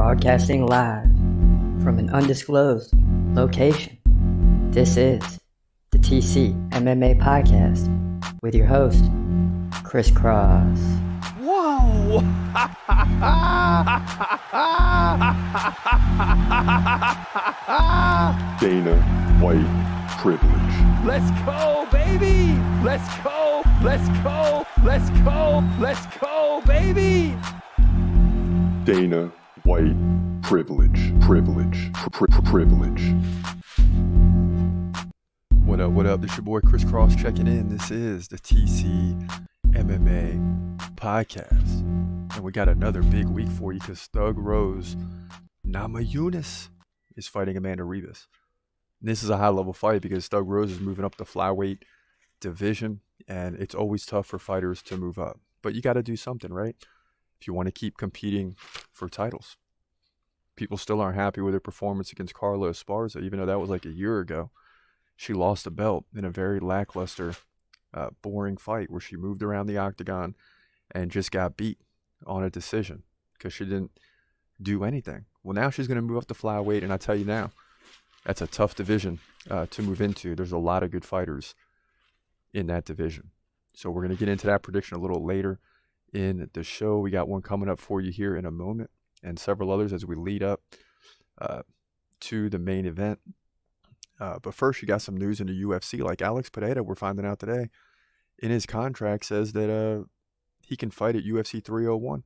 Broadcasting live from an undisclosed location. This is the TCMMA podcast with your host, Chris Cross. Whoa! Dana White privilege. Let's go, baby! Let's go! Let's go! Let's go! Let's go, baby! Dana White privilege. Privilege. Privilege. What up, what up? This your boy Chris Cross checking in. This is the TCMMA podcast. And we got another big week for you because Thug Rose Namajunas is fighting Amanda Ribas. And this is a high-level fight because Thug Rose is moving up the flyweight division, and it's always tough for fighters to move up. But you got to do something, right? If you want to keep competing for titles. People still aren't happy with her performance against Carla Esparza, even though that was like a year ago. She lost the belt in a very lackluster, boring fight where she moved around the octagon and just got beat on a decision because she didn't do anything. Well, now she's going to move up the flyweight, and I tell you now, that's a tough division to move into. There's a lot of good fighters in that division. So we're going to get into that prediction a little later in the show. We got one coming up for you here in a moment and several others as we lead up to the main event. But first, you got some news in the UFC. Like Alex Pereira, we're finding out today, in his contract says that he can fight at UFC 301.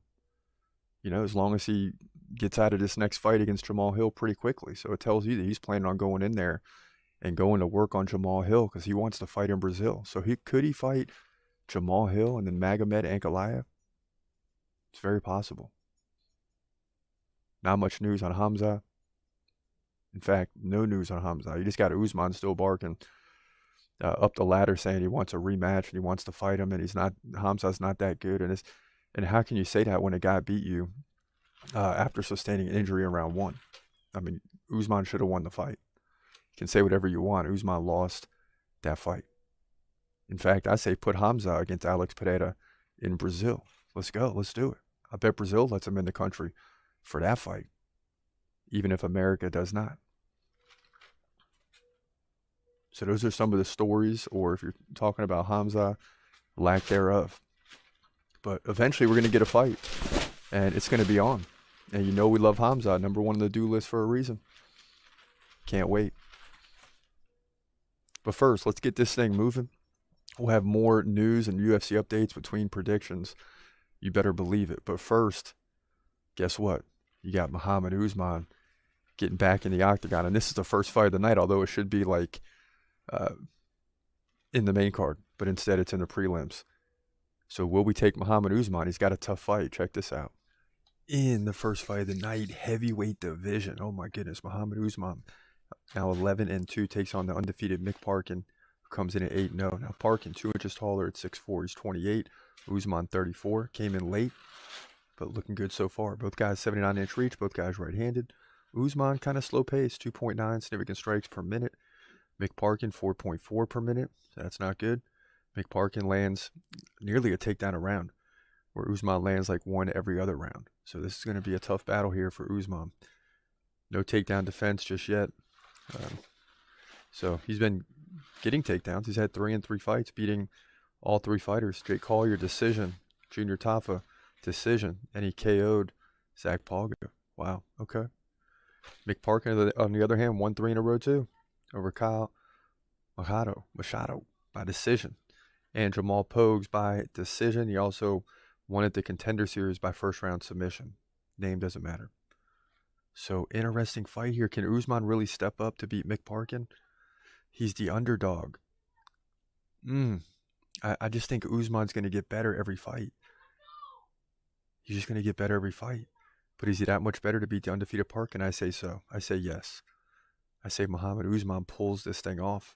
You know, as long as he gets out of this next fight against Jamal Hill pretty quickly. So it tells you that he's planning on going in there and going to work on Jamal Hill because he wants to fight in Brazil. So could he fight Jamal Hill and then Magomed Ankalaev? It's very possible. Not much news on Hamza. In fact, no news on Hamza. You just got Usman still barking up the ladder saying he wants a rematch and he wants to fight him, and Hamza's not that good. And how can you say that when a guy beat you after sustaining an injury in round one? I mean, Usman should have won the fight. You can say whatever you want. Usman lost that fight. In fact, I say put Hamza against Alex Pereira in Brazil. Let's go. Let's do it. I bet Brazil lets him in the country for that fight, even if America does not. So those are some of the stories, or if you're talking about Hamza, lack thereof. But eventually we're going to get a fight, and it's going to be on. And you know we love Hamza, number one on the do list for a reason. Can't wait. But first, let's get this thing moving. We'll have more news and UFC updates between predictions. You better believe it. But first, guess what? You got Muhammad Usman getting back in the octagon. And this is the first fight of the night, although it should be like in the main card. But instead it's in the prelims. So will we take Muhammad Usman? He's got a tough fight. Check this out. In the first fight of the night, heavyweight division. Oh my goodness, Muhammad Usman, now 11-2, takes on the undefeated Mick Parkin, who comes in at 8-0. Now Parkin, 2 inches taller at 6'4". He's 28. Usman, 34. Came in late, but looking good so far. Both guys 79-inch reach. Both guys right-handed. Usman kind of slow pace, 2.9 significant strikes per minute. Mick Parkin, 4.4 per minute. So that's not good. Mick Parkin lands nearly a takedown a round, where Usman lands like one every other round. So this is going to be a tough battle here for Usman. No takedown defense just yet. So he's been getting takedowns. He's had 3 in 3 fights, beating all 3 fighters. Jake Collier, decision. Junior Tafa, decision. And he KO'd Zach Palga. Wow, okay. Mick Parkin, on the other hand, won 3 in a row too, over Kyle Machado by decision. And Jamal Pogues by decision. He also won at the Contender Series by first round submission. Name doesn't matter. So interesting fight here. Can Usman really step up to beat Mick Parkin? He's the underdog. I just think Usman's going to get better every fight. He's just going to get better every fight. But is he that much better to beat the undefeated Parkin? I say so. I say yes. I say Muhammad Usman pulls this thing off.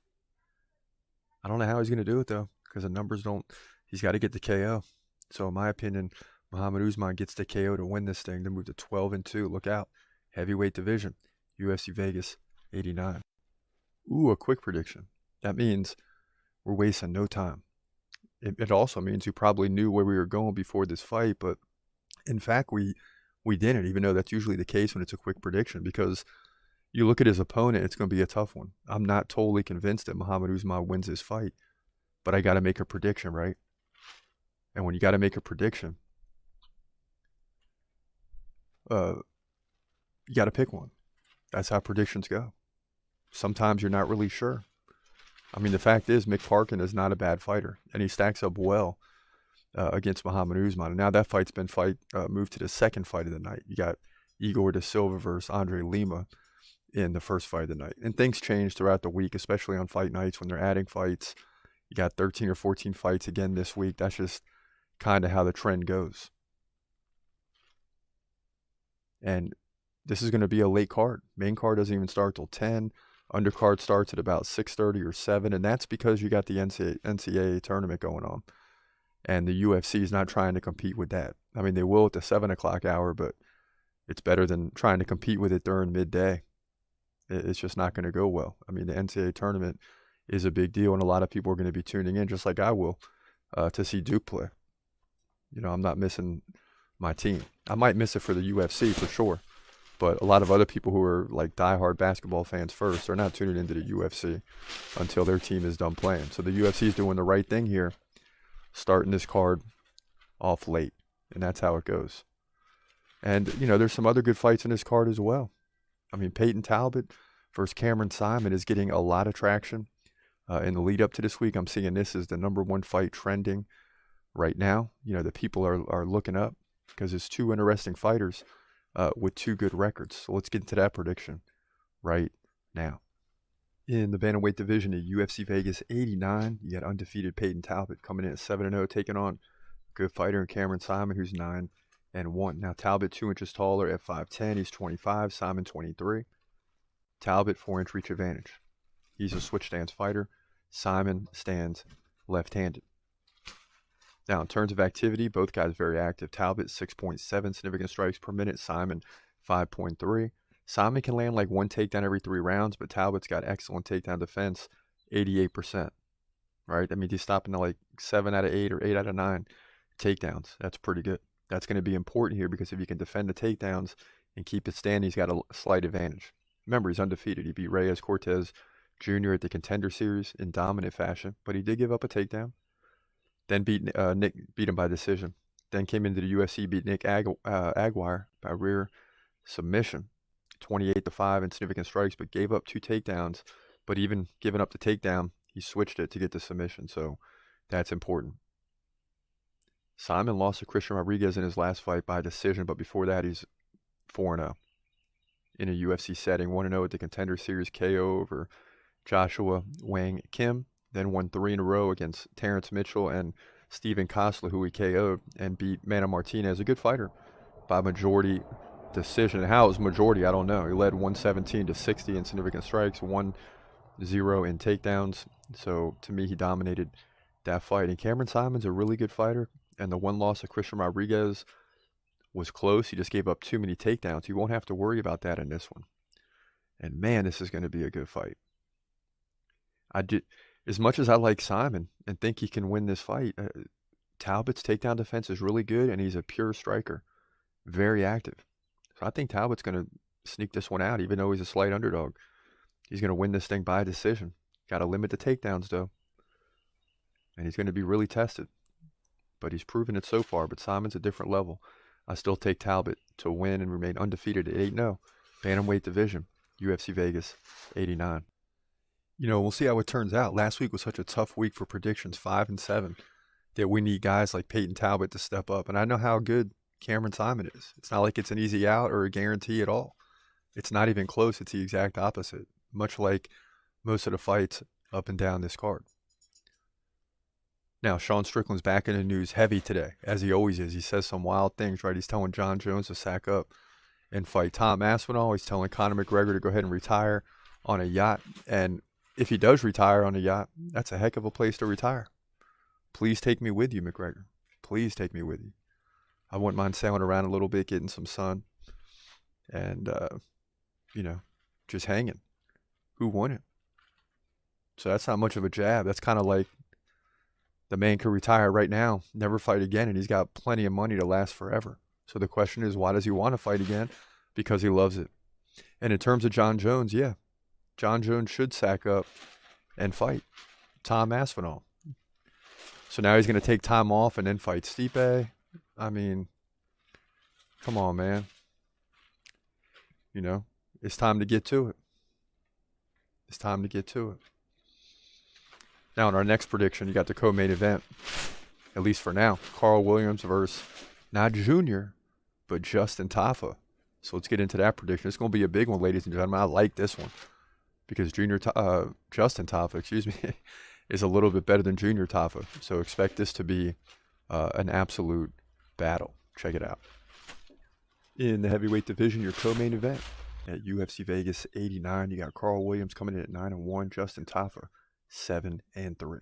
I don't know how he's going to do it though, because the numbers don't. He's got to get the KO. So in my opinion, Muhammad Usman gets the KO to win this thing, to move to 12-2. Look out. Heavyweight division. UFC Vegas 89. Ooh, a quick prediction. That means we're wasting no time. It also means you probably knew where we were going before this fight, but in fact, we we didn't, even though that's usually the case when it's a quick prediction, because you look at his opponent, it's going to be a tough one. I'm not totally convinced that Muhammad Usman wins this fight, but I got to make a prediction, right? And when you got to make a prediction, you got to pick one. That's how predictions go. Sometimes you're not really sure. I mean, the fact is, Mick Parkin is not a bad fighter, and he stacks up well against Muhammad Usman. And now that fight's been moved to the second fight of the night. You got Igor da Silva versus Andre Lima in the first fight of the night. And things change throughout the week, especially on fight nights when they're adding fights. You got 13 or 14 fights again this week. That's just kind of how the trend goes. And this is going to be a late card. Main card doesn't even start till 10. Undercard starts at about 6:30 or 7, and that's because you got the NCAA tournament going on. And the UFC is not trying to compete with that. I mean, they will at the 7 o'clock hour, but it's better than trying to compete with it during midday. It's just not going to go well. I mean, the NCAA tournament is a big deal, and a lot of people are going to be tuning in, just like I will, to see Duke play. You know, I'm not missing my team. I might miss it for the UFC for sure, but a lot of other people who are like diehard basketball fans first are not tuning into the UFC until their team is done playing. So the UFC is doing the right thing here, starting this card off late, and that's how it goes. And, you know, there's some other good fights in this card as well. I mean, Peyton Talbot versus Cameron Simon is getting a lot of traction in the lead up to this week. I'm seeing this as the #1 fight trending right now. You know, the people are looking up because it's two interesting fighters with two good records. So let's get into that prediction right now. In the bantamweight division at UFC Vegas 89, you got undefeated Peyton Talbot coming in at 7-0, taking on a good fighter in Cameron Simon, who's 9-1. Now Talbot 2 inches taller at 5'10". He's 25. Simon 23. Talbot 4-inch reach advantage. He's a switch stance fighter. Simon stands left-handed. Now, in terms of activity, both guys very active. Talbot 6.7 significant strikes per minute. Simon 5.3. Simon can land like one takedown every 3 rounds, but Talbot's got excellent takedown defense, 88%. Right? That means he's stopping to like 7 out of 8 or 8 out of 9 takedowns. That's pretty good. That's going to be important here because if you can defend the takedowns and keep it standing, he's got a slight advantage. Remember, he's undefeated. He beat Reyes Cortez Jr. at the Contender Series in dominant fashion, but he did give up a takedown. Then beat him by decision. Then came into the UFC, beat Nick Aguirre by rear submission, 28-5 in significant strikes, but gave up 2 takedowns. But even giving up the takedown, he switched it to get the submission, so that's important. Simon lost to Christian Rodriguez in his last fight by decision, but before that, he's 4-0 in a UFC setting. 1-0 at the Contender Series KO over Joshua Wang Kim. Then won 3 in a row against Terrence Mitchell and Steven Kostler, who he KO'd, and beat Manny Martinez, a good fighter, by majority decision. And how it was majority, I don't know. He led 117-60 in significant strikes, 1-0 in takedowns. So to me, he dominated that fight. And Cameron Simon's a really good fighter. And the one loss of Christian Rodriguez was close. He just gave up too many takedowns. You won't have to worry about that in this one. And man, this is going to be a good fight. As much as I like Simon and think he can win this fight, Talbot's takedown defense is really good, and he's a pure striker, very active. So I think Talbot's going to sneak this one out, even though he's a slight underdog. He's going to win this thing by decision. Got to limit the takedowns, though. And he's going to be really tested. But he's proven it so far, but Simon's a different level. I still take Talbot to win and remain undefeated at 8-0. Bantamweight division, UFC Vegas 89. You know, we'll see how it turns out. Last week was such a tough week for predictions, 5-7, that we need guys like Peyton Talbot to step up. And I know how good Cameron Simon is. It's not like it's an easy out or a guarantee at all. It's not even close. It's the exact opposite, much like most of the fights up and down this card. Now, Sean Strickland's back in the news heavy today, as he always is. He says some wild things, right? He's telling John Jones to sack up and fight Tom Aspinall. He's telling Conor McGregor to go ahead and retire on a yacht. And if he does retire on a yacht, that's a heck of a place to retire. Please take me with you, McGregor. Please take me with you. I wouldn't mind sailing around a little bit, getting some sun, and, just hanging. Who wouldn't? So that's not much of a jab. That's kind of like the man could retire right now, never fight again, and he's got plenty of money to last forever. So the question is, why does he want to fight again? Because he loves it. And in terms of John Jones, yeah, John Jones should sack up and fight Tom Aspinall. So now he's going to take time off and then fight Stipe. I mean, come on, man. You know, it's time to get to it. It's time to get to it. Now, in our next prediction, you got the co-main event, at least for now. Carl Williams versus not Junior, but Justin Tafa. So let's get into that prediction. It's going to be a big one, ladies and gentlemen. I like this one because Justin Tafa, is a little bit better than Junior Tafa. So expect this to be an absolute battle. Check it out. In the heavyweight division, your co-main event at UFC Vegas 89, you got Carl Williams coming in at 9-1, Justin Tafa 7-3.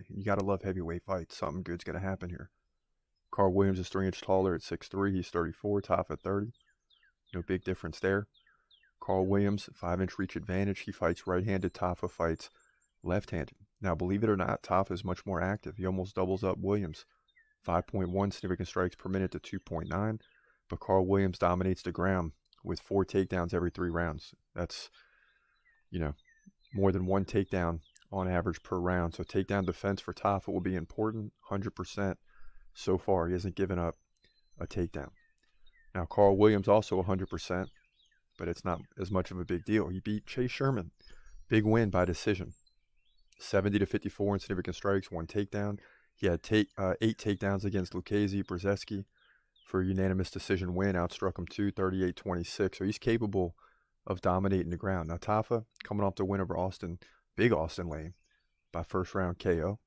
You got to love heavyweight fights. Something good's going to happen here. Carl Williams is 3 inches taller at 6'3". He's 34, Tafa 30. No big difference there. Carl Williams, 5-inch reach advantage. He fights right-handed. Tafa fights left-handed. Now, believe it or not, Tafa is much more active. He almost doubles up Williams. 5.1 significant strikes per minute to 2.9. But Carl Williams dominates the ground with 4 takedowns every 3 rounds. That's, more than 1 takedown on average per round. So takedown defense for Tafa will be important, 100%. So far, he hasn't given up a takedown. Now, Carl Williams also 100%, but it's not as much of a big deal. He beat Chase Sherman. Big win by decision. 70-54 in significant strikes, 1 takedown. He had 8 takedowns against Lucchese, Brzezinski for a unanimous decision win. Outstruck him 38-26. So he's capable of dominating the ground. Now, Tafa coming off the win over Big Austin Lane by first round KO.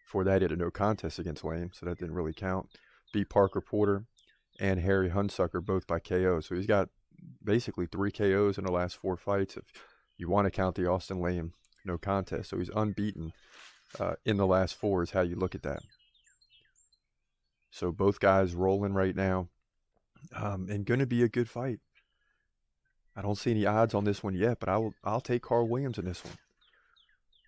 Before that, he had a no contest against Lane, so that didn't really count. Beat Parker Porter and Harry Hunsucker both by KO. So he's got basically 3 KOs in the last 4 fights, if you want to count the Austin Lane no contest. So he's unbeaten in the last 4 is how you look at that. So both guys rolling right now, and going to be a good fight. I don't see any odds on this one yet, but I'll take Carl Williams in this one.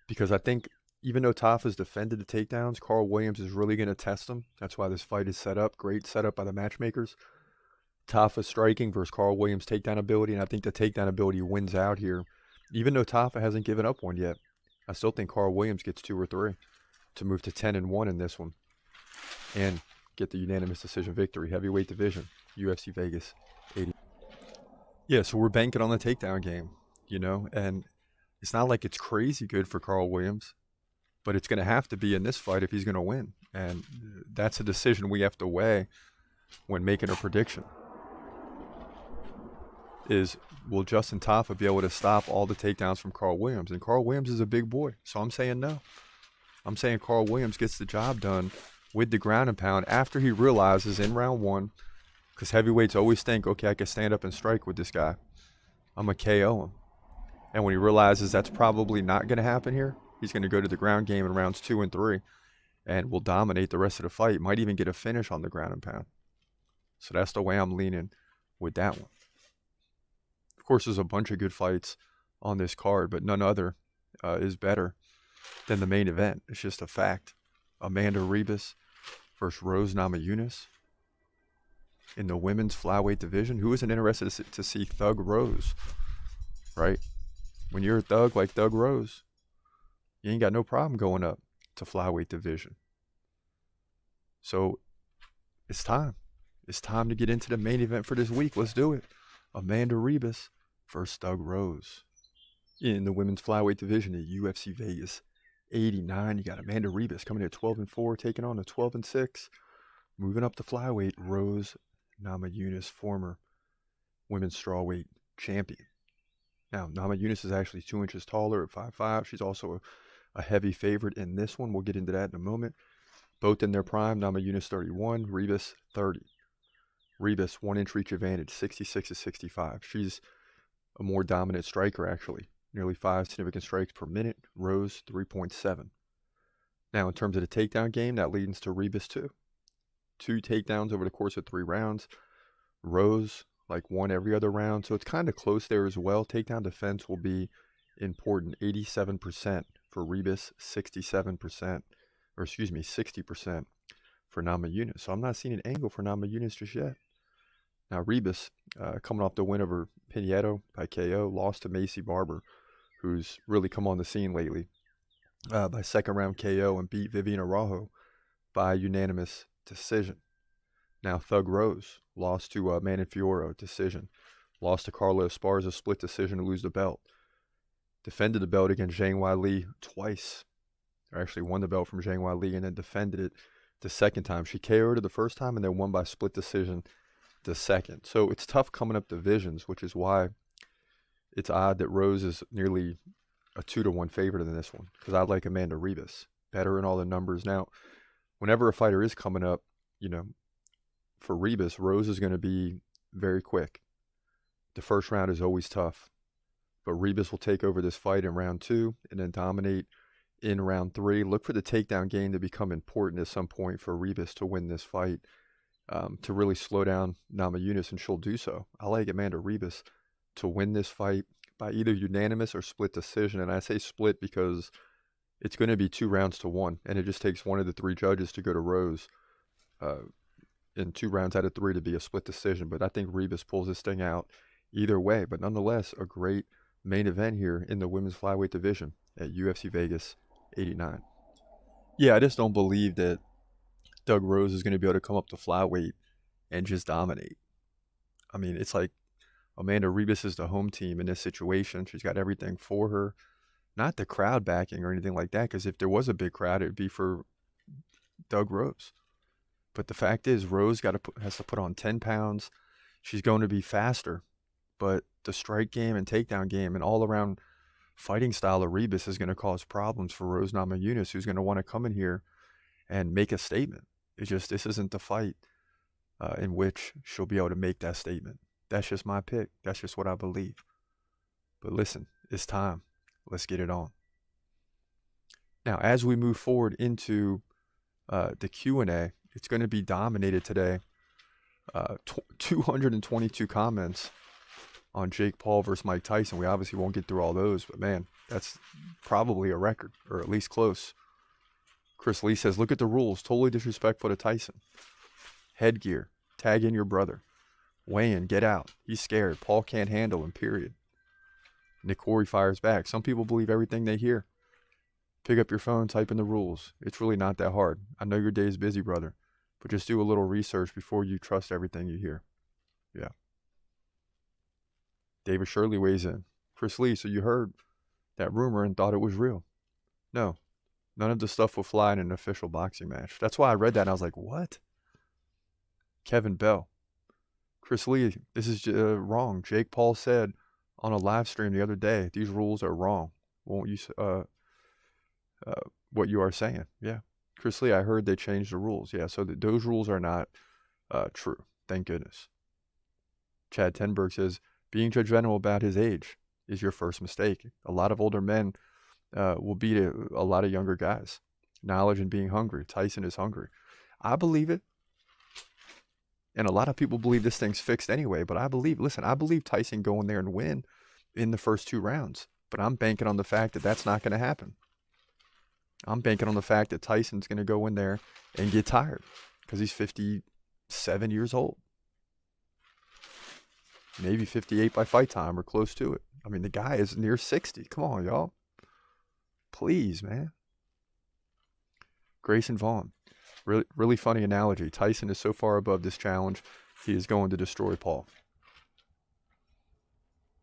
Because I think even though Tafa's defended the takedowns, Carl Williams is really going to test him. That's why this fight is set up. Great setup by the matchmakers. Tafa striking versus Carl Williams' takedown ability, and I think the takedown ability wins out here. Even though Tafa hasn't given up one yet, I still think Carl Williams gets 2 or 3 to move to 10-1 in this one and get the unanimous decision victory. Heavyweight division, UFC Vegas 80. Yeah, so we're banking on the takedown game, and it's not like it's crazy good for Carl Williams, but it's going to have to be in this fight if he's going to win. And that's a decision we have to weigh when making a prediction. Is, will Justin Tafa be able to stop all the takedowns from Carl Williams? And Carl Williams is a big boy, so I'm saying no. I'm saying Carl Williams gets the job done with the ground and pound after he realizes in round 1, because heavyweights always think, okay, I can stand up and strike with this guy. I'm going to KO him. And when he realizes that's probably not going to happen here, he's going to go to the ground game in rounds 2 and 3 and will dominate the rest of the fight. Might even get a finish on the ground and pound. So that's the way I'm leaning with that one. Of course, there's a bunch of good fights on this card, but none other is better than the main event. It's just a fact. Amanda Ribas versus Rose Namajunas in the women's flyweight division. Who isn't interested to see Thug Rose, right? When you're a thug like Thug Rose, you ain't got no problem going up to flyweight division. So it's time. It's time to get into the main event for this week. Let's do it. Amanda Ribas versus Thug Rose in the women's flyweight division at UFC Vegas 89. You got Amanda Ribas coming in at 12-4, taking on a 12-6. Moving up to flyweight, Rose Namajunas, former women's strawweight champion. Now, Namajunas is actually 2 inches taller at 5'5". She's also a heavy favorite in this one. We'll get into that in a moment. Both in their prime. Namajunas 31, Ribas 30. Ribas 1-inch reach advantage, 66-65. She's a more dominant striker, actually. Nearly 5 significant strikes per minute. Rose 3.7. Now, in terms of the takedown game, that leads to Ribas 2 takedowns over the course of 3 rounds. Rose won every other round, so it's kind of close there as well. Takedown defense will be important. 87% for Ribas, 60% for Namajunas. So I'm not seeing an angle for Namajunas just yet. Now, Ribas, coming off the win over Pinedo by KO, lost to Macy Barber, who's really come on the scene lately, by second round KO and beat Vivian Araujo by unanimous decision. Now, Thug Rose lost to Manon Fiorot, decision. Lost to Carlos Esparza, split decision to lose the belt. Defended the belt against Zhang Weili twice. Or actually won the belt from Zhang Weili and then defended it the second time. She KO'd her the first time and then won by split decision the second. So it's tough coming up divisions, which is why it's odd that Rose is nearly a 2-1 favorite in this one, because I like Amanda Ribas better in all the numbers. Now, whenever a fighter is coming up, for Ribas, Rose is going to be very quick. The first round is always tough, but Ribas will take over this fight in round 2 and then dominate in round 3. Look for the takedown game to become important at some point for Ribas to win this fight, to really slow down Namajunas, and she'll do so. I like Amanda Ribas to win this fight by either unanimous or split decision, and I say split because it's going to be 2 rounds to 1, and it just takes one of the 3 judges to go to Rose in 2 rounds out of 3 to be a split decision. But I think Ribas pulls this thing out either way. But nonetheless, a great main event here in the women's flyweight division at UFC Vegas 89. Yeah, I just don't believe that Thug Rose is going to be able to come up to flyweight and just dominate. I mean, it's like Amanda Ribas is the home team in this situation. She's got everything for her. Not the crowd backing or anything like that, because if there was a big crowd, it would be for Thug Rose. But the fact is, Rose has to put on 10 pounds. She's going to be faster. But the strike game and takedown game and all-around fighting style of Ribas is going to cause problems for Rose Namajunas, who's going to want to come in here and make a statement. This isn't the fight in which she'll be able to make that statement. That's just my pick. That's just what I believe. But listen, it's time. Let's get it on. Now, as we move forward into the Q&A, it's going to be dominated today. 222 comments on Jake Paul versus Mike Tyson. We obviously won't get through all those, but man, that's probably a record, or at least close. Chris Lee says, look at the rules. Totally disrespectful to Tyson. Headgear. Tag in your brother. Weigh in. Get out. He's scared. Paul can't handle him, period. Nick Corey fires back. Some people believe everything they hear. Pick up your phone, type in the rules. It's really not that hard. I know your day is busy, brother, but just do a little research before you trust everything you hear. Yeah. David Shirley weighs in. Chris Lee, so you heard that rumor and thought it was real. No, none of the stuff will fly in an official boxing match. That's why I read that and I was like, what? Kevin Bell. Chris Lee, this is wrong. Jake Paul said on a live stream the other day, these rules are wrong. Won't you what you are saying? Yeah. Chris Lee, I heard they changed the rules. Yeah, so those rules are not true. Thank goodness. Chad Tenberg says, being judgmental about his age is your first mistake. A lot of older men will beat a lot of younger guys. Knowledge and being hungry. Tyson is hungry. I believe it. And a lot of people believe this thing's fixed anyway, but I believe Tyson go in there and win in the first 2 rounds. But I'm banking on the fact that that's not going to happen. I'm banking on the fact that Tyson's going to go in there and get tired because he's 57 years old. Maybe 58 by fight time or close to it. I mean, the guy is near 60. Come on, y'all. Please, man. Grayson Vaughn. Really, really funny analogy. Tyson is so far above this challenge, he is going to destroy Paul.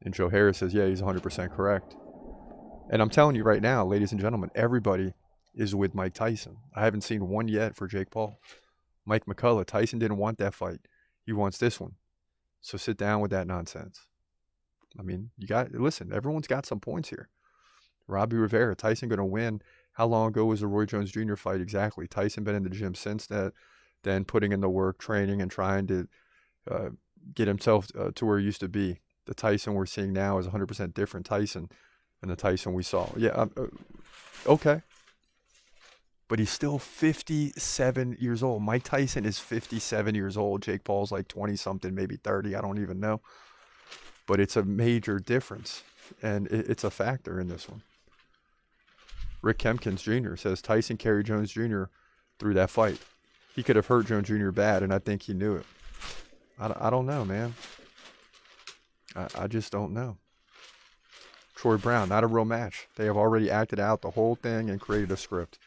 And Joe Harris says, yeah, he's 100% correct. And I'm telling you right now, ladies and gentlemen, everybody is with Mike Tyson. I haven't seen one yet for Jake Paul. Mike McCullough, Tyson didn't want that fight. He wants this one. So sit down with that nonsense. I mean, listen, everyone's got some points here. Robbie Rivera, Tyson going to win. How long ago was the Roy Jones Jr. fight exactly? Tyson been in the gym since that, then putting in the work, training, and trying to get himself to where he used to be. The Tyson we're seeing now is 100% different Tyson than the Tyson we saw. Yeah, okay. But he's still 57 years old. Mike Tyson is 57 years old. Jake Paul's like 20-something, maybe 30. I don't even know. But it's a major difference, and it's a factor in this one. Rick Kempkins Jr. says Tyson carried Jones Jr. through that fight. He could have hurt Jones Jr. bad, and I think he knew it. I don't know, man. I just don't know. Troy Brown, not a real match. They have already acted out the whole thing and created a script.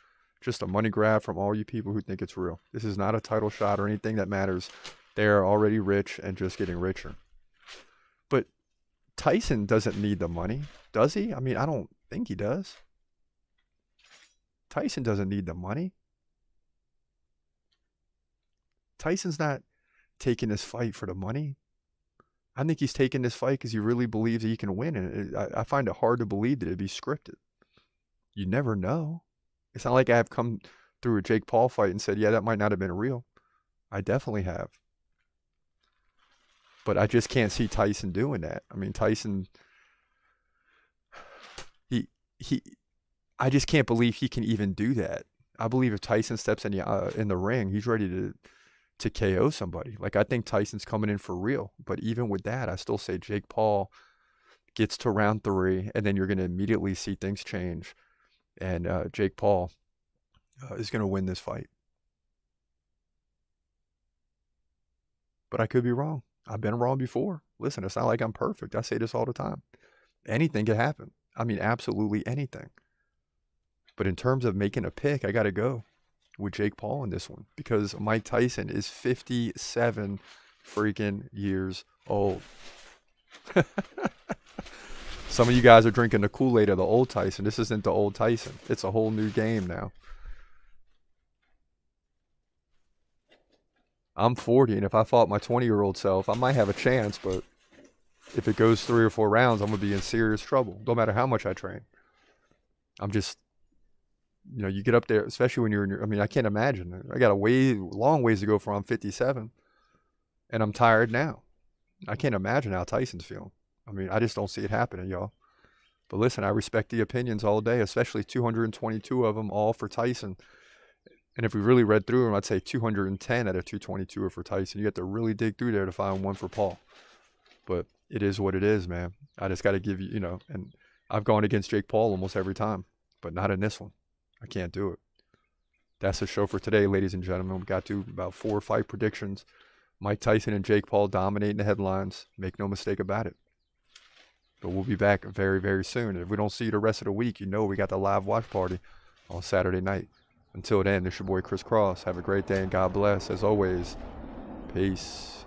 Just a money grab from all you people who think it's real. This is not a title shot or anything that matters. They are already rich and just getting richer. But Tyson doesn't need the money, does he? I mean, I don't think he does. Tyson doesn't need the money. Tyson's not taking this fight for the money. I think he's taking this fight because he really believes that he can win. And I find it hard to believe that it'd be scripted. You never know. It's not like I have come through a Jake Paul fight and said, yeah, that might not have been real. I definitely have. But I just can't see Tyson doing that. I mean, Tyson, I just can't believe he can even do that. I believe if Tyson steps in the ring, he's ready to KO somebody. Like, I think Tyson's coming in for real. But even with that, I still say Jake Paul gets to round 3, and then you're going to immediately see things change. And Jake Paul is going to win this fight. But I could be wrong. I've been wrong before. Listen, it's not like I'm perfect. I say this all the time. Anything can happen. I mean, absolutely anything. But in terms of making a pick, I got to go with Jake Paul in this one because Mike Tyson is 57 freaking years old. Some of you guys are drinking the Kool-Aid of the old Tyson. This isn't the old Tyson. It's a whole new game now. I'm 40, and if I fought my 20-year-old self, I might have a chance, but if it goes 3 or 4 rounds, I'm going to be in serious trouble, no matter how much I train. I'm just, you get up there, especially when you're in your, I mean, I can't imagine. I got a long ways to go for I'm 57, and I'm tired now. I can't imagine how Tyson's feeling. I mean, I just don't see it happening, y'all. But listen, I respect the opinions all day, especially 222 of them all for Tyson. And if we really read through them, I'd say 210 out of 222 are for Tyson. You have to really dig through there to find one for Paul. But it is what it is, man. I just got to give you, and I've gone against Jake Paul almost every time, but not in this one. I can't do it. That's the show for today, ladies and gentlemen. We got to about 4 or 5 predictions. Mike Tyson and Jake Paul dominating the headlines. Make no mistake about it. But we'll be back very, very soon. If we don't see you the rest of the week, we got the live watch party on Saturday night. Until then, this is your boy Chris Cross. Have a great day and God bless. As always, peace.